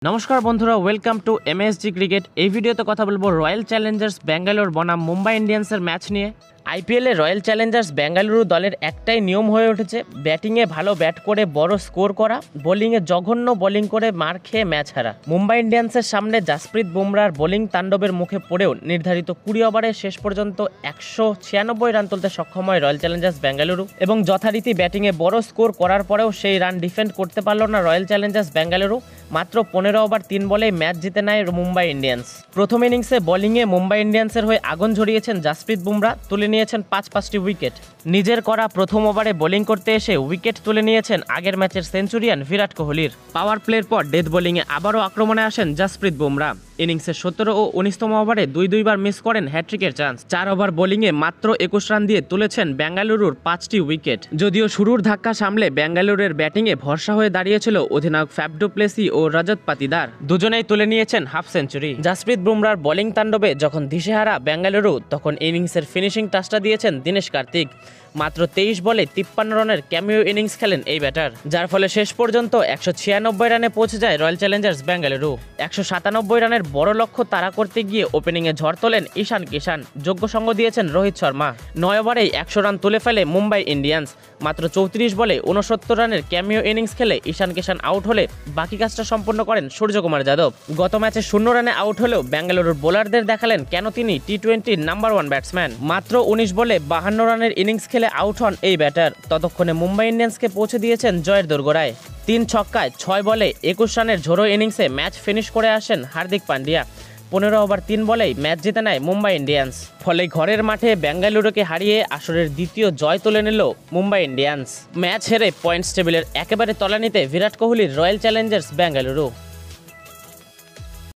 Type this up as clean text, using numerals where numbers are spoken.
নমস্কার বন্ধুরা, welcome to MSG cricket. এই ভিডিওতে কথা বলবো রয়্যাল চ্যালেঞ্জার্স ব্যাঙ্গালোর বনাম মুম্বাই ইন্ডিয়ান্সের ম্যাচ নিয়ে। আইপিএলে রয়্যাল চ্যালেঞ্জার্স বেঙ্গালুরু দলের একটাই নিয়ম হয়ে উঠেছে, ব্যাটিংয়ে ভালো ব্যাট করে বড় স্কোর করা, বোলিংয়ে জঘন্য বোলিং করে মার খেয়ে ম্যাচ হারা। মুম্বাই ইন্ডিয়ান্সের সামনে জাসপ্রীত বুমরার বোলিং তাণ্ডবের মুখে পড়েও নির্ধারিত 20 ওভারে শেষ পর্যন্ত 196 রান তুলতে সক্ষম হয় রয়্যাল চ্যালেঞ্জার্স বেঙ্গালুরু, এবং যথারীতি ব্যাটিংয়ে বড় স্কোর করার পরেও সেই রান ডিফেন্ড করতে পারল না রয়্যাল চ্যালেঞ্জার্স বেঙ্গালুরু। মাত্র 15 ওভার 3 বলেই ম্যাচ জিতে নেয় মুম্বাই ইন্ডিয়ান্স। প্রথম ইনিংসে বোলিংয়ে মুম্বাই ইন্ডিয়ান্সের হয়ে আগুন ঝরিয়েছেন জাসপ্রীত বুমরা, তুলে নিয়েছেন 5টি উইকেট। নিজের করা প্রথম ওভারে বোলিং করতে এসে উইকেট তুলে নিয়েছেন আগের ম্যাচের সেঞ্চুরিয়ান বিরাট কোহলির। পাওয়ার প্লের পর ডেথ বোলিংয়ে আবারও আক্রমণে আসেন জাসপ্রীত বুমরা। ইনিংসের 17 ও 19তম ওভারে দুইবার মিস করেন হ্যাট্রিকের চান্স। 4 ওভার বোলিংয়ে মাত্র 21 রান দিয়ে তুলেছেন বেঙ্গালুরুর 5টি উইকেট। যদিও শুরুর ধাক্কা সামলে বেঙ্গালুরুর ব্যাটিংয়ে ভরসা হয়ে দাঁড়িয়েছিল অধিনায়ক ফ্যাফ ডু প্লেসি ও রজত পাতিদার, দুজনেই তুলে নিয়েছেন হাফ সেঞ্চুরি। জাসপ্রীত বুমরার বোলিং তাণ্ডবে যখন দিশেহারা বেঙ্গালুরু, তখন ইনিংসের ফিনিশিং টাচটা দিয়েছেন দীনেশ কার্তিক। মাত্র 23 বলে 53 রানের ক্যামিও ইনিংস খেলেন এই ব্যাটার, যার ফলে শেষ পর্যন্ত 196 রানে পৌঁছে যায় রয়্যাল চ্যালেঞ্জার্স বেঙ্গালুরু। 197 রানের বড় লক্ষ্য তাড়া করতে গিয়ে ওপেনিংয়ে ঝড় তোলেন ঈশান কিষান, যোগ্য সঙ্গ দিয়েছেন রোহিত শর্মা। 9 ওভারেই 100 রান তুলে ফেলে মুম্বাই ইন্ডিয়ান্স। মাত্র 34 বলে 69 রানের ক্যামিও ইনিংস খেলে ঈশান কিষান আউট হলে বাকি কাজটা সম্পন্ন করেন সূর্যকুমার যাদব। গত ম্যাচে 0 রানে আউট হলেও বেঙ্গালুরুর বোলারদের দেখালেন কেন তিনি টি20 নাম্বার 1 ব্যাটসম্যান। মাত্র 19 বলে 52 রানের ইনিংস খেলে আউট হন এই ব্যাটার। ততক্ষণে মুম্বাই ইন্ডিয়ান্সকে পৌঁছে দিয়েছেন জয়ের দোরগোড়ায়। 3 ছক্কায় 6 বলে 21 রানের ঝোড়ো ইনিংসে ম্যাচ ফিনিশ করে আসেন হার্দিক পান্ডিয়া। 15 ওভার 3 বলেই ম্যাচ জিতে নেয় মুম্বাই ইন্ডিয়ান্স। ফলে ঘরের মাঠে বেঙ্গালুরুকে হারিয়ে আসরের দ্বিতীয় জয় তুলে নিল মুম্বাই ইন্ডিয়ান্স। ম্যাচ হেরে পয়েন্টস টেবিলের একেবারে তলানিতে বিরাট কোহলির রয়্যাল চ্যালেঞ্জার্স বেঙ্গালুরু।